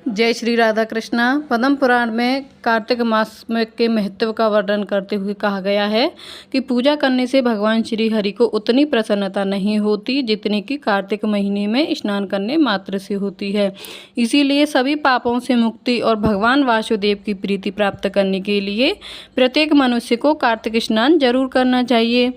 जय श्री राधा कृष्णा। पद्म पुराण में कार्तिक मास में के महत्व का वर्णन करते हुए कहा गया है कि पूजा करने से भगवान श्री हरि को उतनी प्रसन्नता नहीं होती जितनी कि कार्तिक महीने में स्नान करने मात्र से होती है। इसीलिए सभी पापों से मुक्ति और भगवान वासुदेव की प्रीति प्राप्त करने के लिए प्रत्येक मनुष्य को कार्तिक स्नान जरूर करना चाहिए।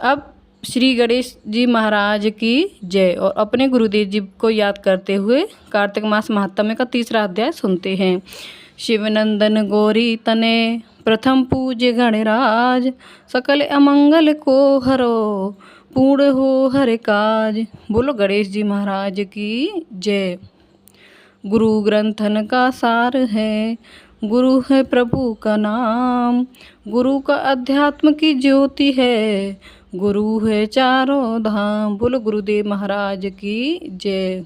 अब श्री गणेश जी महाराज की जय और अपने गुरुदेव जी को याद करते हुए कार्तिक मास महात्म्य का तीसरा अध्याय सुनते हैं। शिवनंदन गौरी तने प्रथम पूज्य गणराज, सकल अमंगल को हरो पूर्ण हो हर काज। बोलो गणेश जी महाराज की जय। गुरु ग्रंथन का सार है, गुरु है प्रभु का नाम, गुरु का अध्यात्म की ज्योति है, गुरु है चारों धाम। बोलो गुरुदेव महाराज की जय।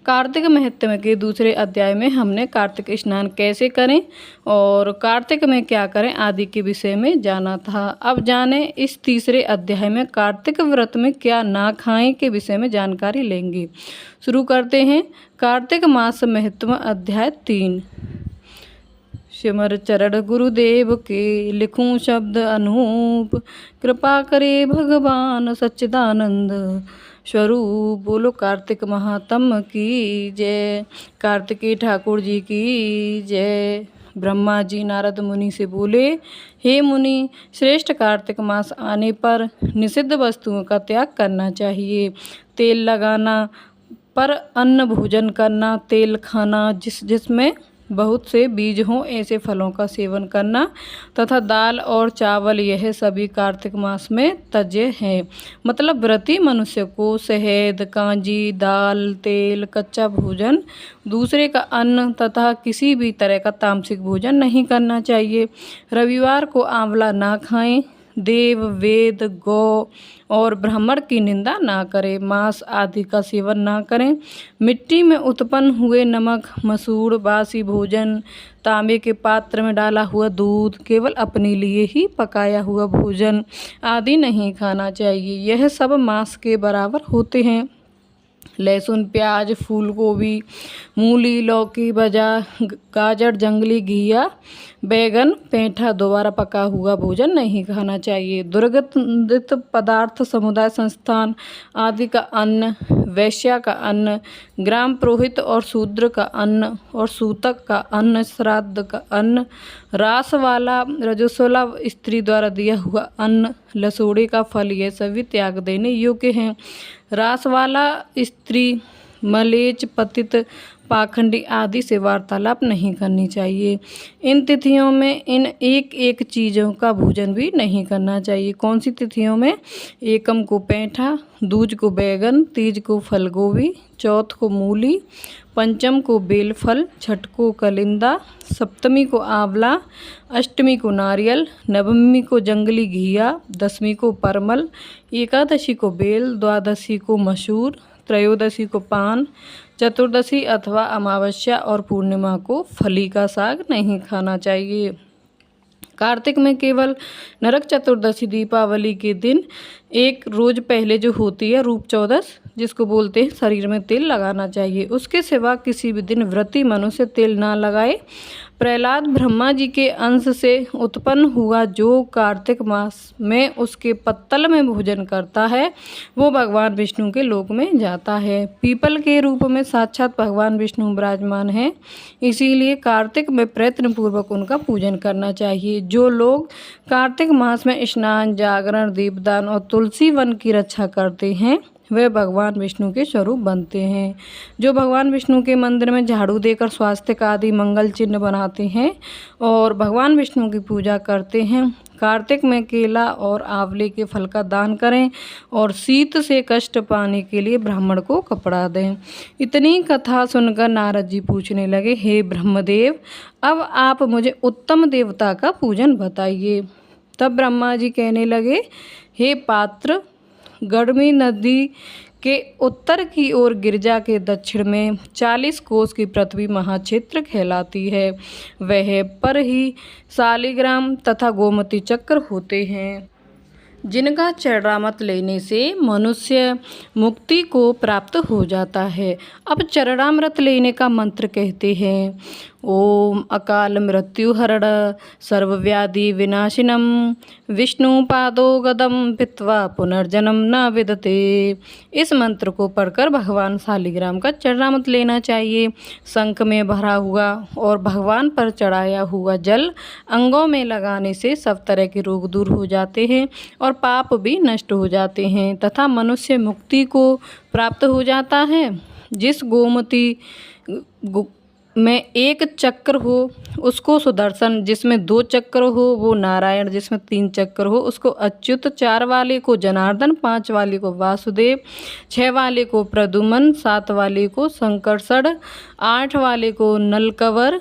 कार्तिक महत्म के दूसरे अध्याय में हमने कार्तिक स्नान कैसे करें और कार्तिक में क्या करें आदि के विषय में जाना था। अब जाने इस तीसरे अध्याय में कार्तिक व्रत में क्या ना खाएं के विषय में जानकारी लेंगे। शुरू करते हैं। कार्तिक मास महत्म अध्याय 3। सिमर चरण गुरुदेव के, लिखूं शब्द अनूप, कृपा करे भगवान सच्चिदानंद स्वरूप। बोलो कार्तिक महात्म की जय। कार्तिकेय ठाकुर जी की जय। ब्रह्मा जी नारद मुनि से बोले, हे मुनि, श्रेष्ठ कार्तिक मास आने पर निषिद्ध वस्तुओं का त्याग करना चाहिए। तेल लगाना, पर अन्न भोजन करना, तेल खाना, जिसमें बहुत से बीज हों ऐसे फलों का सेवन करना तथा दाल और चावल, यह सभी कार्तिक मास में तज्य हैं। मतलब व्रती मनुष्य को शहद, कांजी, दाल, तेल, कच्चा भोजन, दूसरे का अन्न तथा किसी भी तरह का तामसिक भोजन नहीं करना चाहिए। रविवार को आंवला ना खाएं। देव, वेद, गौ और ब्राह्मण की निंदा ना करें। मांस आदि का सेवन ना करें। मिट्टी में उत्पन्न हुए नमक, मसूर, बासी भोजन, तांबे के पात्र में डाला हुआ दूध, केवल अपने लिए ही पकाया हुआ भोजन आदि नहीं खाना चाहिए। यह सब मांस के बराबर होते हैं। लहसुन, प्याज, फूल गोभी, मूली, लौकी, भजा, गाजर, जंगली घिया, बैगन, पेंठा दोबारा पका हुआ भोजन नहीं खाना चाहिए। दुर्गंधित पदार्थ, समुदाय संस्थान आदि का अन्न, वैश्या का अन्न, ग्राम पुरोहित और शूद्र का अन्न और सूतक का अन्न, श्राद्ध का अन्न, रास वाला रजस्वला स्त्री द्वारा दिया हुआ अन्न, लसोड़े का फल, ये सभी त्याग देने योग्य हैं। रास वाला स्त्री, मलेच, पतित, पाखंडी आदि से वार्तालाप नहीं करनी चाहिए। इन तिथियों में इन एक एक चीज़ों का भोजन भी नहीं करना चाहिए। कौन सी तिथियों में? एकम को पेंठा, दूज को बैगन, तीज को फल गोभी, चौथ को मूली, पंचम को बेलफल, छठ को कलिंदा, सप्तमी को आंवला, अष्टमी को नारियल, नवमी को जंगली घिया, दसवीं को परमल, एकादशी को बेल, द्वादशी को मसूर, त्रयोदशी को पान, चतुर्दशी अथवा अमावस्या और पूर्णिमा को फली का साग नहीं खाना चाहिए। कार्तिक में केवल नरक चतुर्दशी, दीपावली के दिन एक रोज पहले जो होती है रूप चौदस, जिसको बोलते हैं, शरीर में तेल लगाना चाहिए। उसके सिवा किसी भी दिन व्रती मनुष्य तेल ना लगाए। प्रहलाद ब्रह्मा जी के अंश से उत्पन्न हुआ जो कार्तिक मास में उसके पत्तल में भोजन करता है वो भगवान विष्णु के लोक में जाता है। पीपल के रूप में साक्षात भगवान विष्णु विराजमान हैं। इसीलिए कार्तिक में प्रयत्न पूर्वक उनका पूजन करना चाहिए। जो लोग कार्तिक मास में स्नान, जागरण, दीपदान और तुलसी वन की रक्षा करते हैं वे भगवान विष्णु के स्वरूप बनते हैं। जो भगवान विष्णु के मंदिर में झाड़ू देकर स्वास्थ्य आदि मंगल चिन्ह बनाते हैं और भगवान विष्णु की पूजा करते हैं, कार्तिक में केला और आंवले के फल का दान करें और शीत से कष्ट पाने के लिए ब्राह्मण को कपड़ा दें। इतनी कथा सुनकर नारद जी पूछने लगे, हे ब्रह्मदेव, अब आप मुझे उत्तम देवता का पूजन बताइए। तब ब्रह्मा जी कहने लगे, हे पात्र, गढ़मी नदी के उत्तर की ओर गिरजा के दक्षिण में 40 कोस की पृथ्वी महाक्षेत्र कहलाती है। वह पर ही शालिग्राम तथा गोमती चक्र होते हैं। जिनका चरणामृत लेने से मनुष्य मुक्ति को प्राप्त हो जाता है। अब चरणामृत लेने का मंत्र कहते हैं, ओम अकाल मृत्यु हरण सर्वव्याधि विनाशिनम विष्णु पादो गदम पित्वा पुनर्जन्म न विदते। इस मंत्र को पढ़कर भगवान शालिग्राम का चरणामृत लेना चाहिए। शंख में भरा हुआ और भगवान पर चढ़ाया हुआ जल अंगों में लगाने से सब तरह के रोग दूर हो जाते हैं और पाप भी नष्ट हो जाते हैं तथा मनुष्य मुक्ति को प्राप्त हो जाता है। जिस गोमती में एक चक्र हो उसको सुदर्शन, जिसमें 2 चक्र हो वो नारायण, जिसमें 3 चक्र हो उसको अच्युत, 4 वाले को जनार्दन, 5 वाले को वासुदेव, 6 वाले को प्रद्युम्न, 7 वाले को संकर्षण, 8 वाले को नलकवर,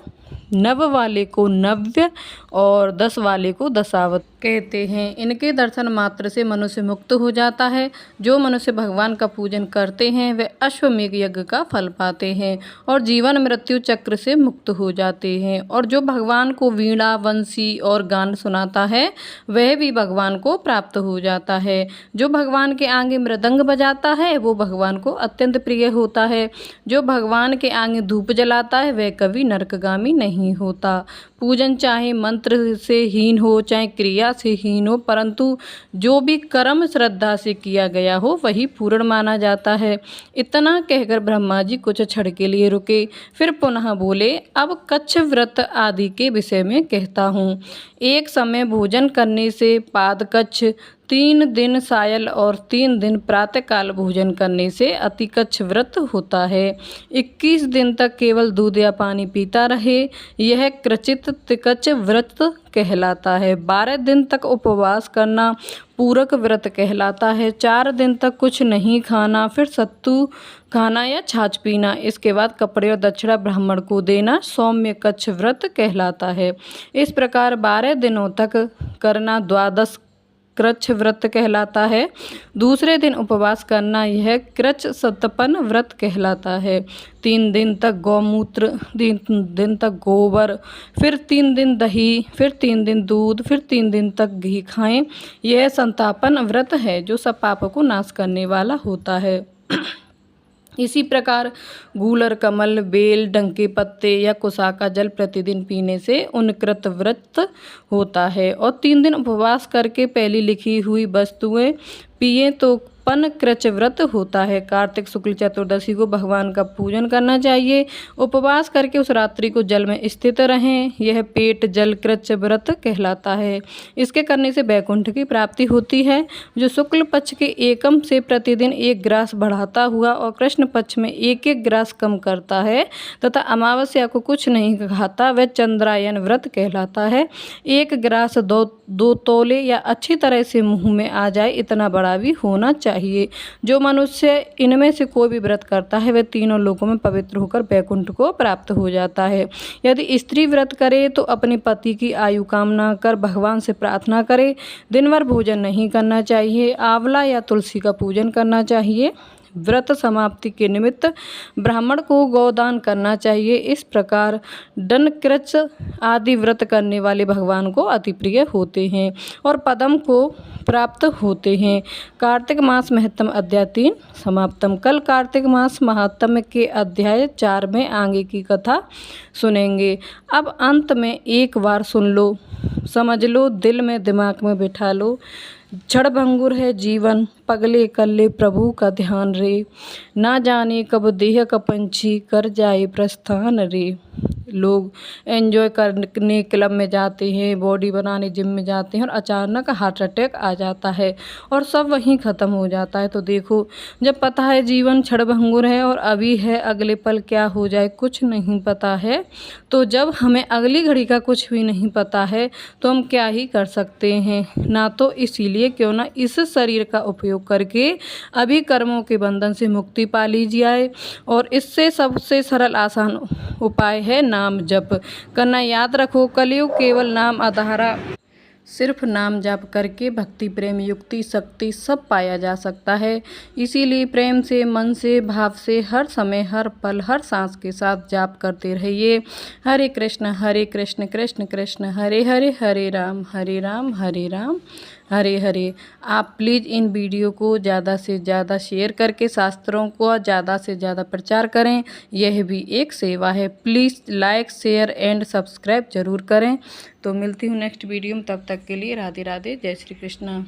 9 वाले को नव्य और 10 वाले को दशावत कहते हैं। इनके दर्शन मात्र से मनुष्य मुक्त हो जाता है। जो मनुष्य भगवान का पूजन करते हैं वे अश्वमेघ यज्ञ का फल पाते हैं और जीवन मृत्यु चक्र से मुक्त हो जाते हैं। और जो भगवान को वीणा, वंशी और गान सुनाता है वह भी भगवान को प्राप्त हो जाता है। जो भगवान के आगे मृदंग बजाता है वो भगवान को अत्यंत प्रिय होता है। जो भगवान के आगे धूप जलाता है वह कभी नरकगामी नहीं होता। पूजन चाहे मंत्र से हीन हो चाहे क्रिया से हीन हो, परंतु जो भी कर्म श्रद्धा से किया गया हो वही पूर्ण माना जाता है। इतना कहकर ब्रह्मा जी कुछ क्षण के लिए रुके, फिर पुनः बोले, अब कच्छ व्रत आदि के विषय में कहता हूँ। एक समय भोजन करने से पादकच्छ, 3 दिन सायं और 3 दिन प्रातःकाल भोजन करने से अतिकच्छ व्रत होता है। 21 दिन तक केवल दूध या पानी पीता रहे, यह क्रचित तिकच्छ व्रत कहलाता है। 12 दिन तक उपवास करना पूरक व्रत कहलाता है। 4 दिन तक कुछ नहीं खाना, फिर सत्तू खाना या छाछ पीना, इसके बाद कपड़े और दक्षिणा ब्राह्मण को देना सौम्य कच्छ व्रत कहलाता है। इस प्रकार 12 दिनों तक करना द्वादश कृच्छ व्रत कहलाता है। दूसरे दिन उपवास करना यह कृच्छ सतपन व्रत कहलाता है। 3 दिन तक गौमूत्र, 3 दिन तक गोबर, फिर 3 दिन दही, फिर 3 दिन दूध, फिर 3 दिन तक घी खाएं। यह संतापन व्रत है जो सब पापों को नाश करने वाला होता है। इसी प्रकार गूलर, कमल, बेल, डंके पत्ते या कुसा का जल प्रतिदिन पीने से उनकृत व्रत होता है। और 3 दिन उपवास करके पहली लिखी हुई वस्तुएं पिए तो पन कृच व्रत होता है। कार्तिक शुक्ल चतुर्दशी को भगवान का पूजन करना चाहिए। उपवास करके उस रात्रि को जल में स्थित रहें, यह पेट जल कृच व्रत कहलाता है। इसके करने से वैकुंठ की प्राप्ति होती है। जो शुक्ल पक्ष के एकम से प्रतिदिन 1 ग्रास बढ़ाता हुआ और कृष्ण पक्ष में 1-1 ग्रास कम करता है तथा अमावस्या को कुछ नहीं खाता वह चंद्रायन व्रत कहलाता है। 1 ग्रास 2 तोले या अच्छी तरह से मुंह में आ जाए इतना बड़ा भी होना चाहिए। जो मनुष्य इनमें से कोई भी व्रत करता है वह तीनों लोकों में पवित्र होकर वैकुंठ को प्राप्त हो जाता है। यदि स्त्री व्रत करे तो अपने पति की आयु कामना कर भगवान से प्रार्थना करे। दिन भर भोजन नहीं करना चाहिए। आंवला या तुलसी का पूजन करना चाहिए। व्रत समाप्ति के निमित्त ब्राह्मण को गौदान करना चाहिए। इस प्रकार डनकृच आदि व्रत करने वाले भगवान को अति प्रिय होते हैं और पदम को प्राप्त होते हैं। कार्तिक मास महत्तम अध्याय 3 समाप्तम। कल कार्तिक मास महात्म्य के अध्याय 4 में आगे की कथा सुनेंगे। अब अंत में एक बार सुन लो, समझ लो, दिल में दिमाग में बिठा लो। क्षणभंगुर है जीवन, पगले कल्ले प्रभु का ध्यान रे। ना जाने कब देह का पंछी कर जाए प्रस्थान रे। लोग एंजॉय करने क्लब में जाते हैं, बॉडी बनाने जिम में जाते हैं और अचानक हार्ट अटैक आ जाता है और सब वहीं ख़त्म हो जाता है। तो देखो, जब पता है जीवन क्षणभंगुर है और अभी है, अगले पल क्या हो जाए कुछ नहीं पता है, तो जब हमें अगली घड़ी का कुछ भी नहीं पता है तो हम क्या ही कर सकते हैं ना। तो इसीलिए क्यों ना इस शरीर का उपयोग करके अभी कर्मों के बंधन से मुक्ति पा ली जाए। और इससे सबसे सरल आसान उपाय है नाम जप करना। याद रखो, कलयुग केवल नाम आधारा, सिर्फ नाम जाप करके भक्ति, प्रेम, युक्ति, शक्ति सब पाया जा सकता है। इसीलिए प्रेम से, मन से, भाव से हर समय, हर पल, हर सांस के साथ जाप करते रहिए। हरे कृष्ण कृष्ण कृष्ण हरे हरे, हरे राम हरे राम, हरे राम हरे हरे। आप प्लीज़ इन वीडियो को ज़्यादा से ज़्यादा शेयर करके शास्त्रों को ज़्यादा से ज़्यादा प्रचार करें। यह भी एक सेवा है। Please like share and subscribe ज़रूर करें। तो मिलती हूँ नेक्स्ट वीडियो में, तब तक के लिए राधे राधे, जय श्री कृष्णा।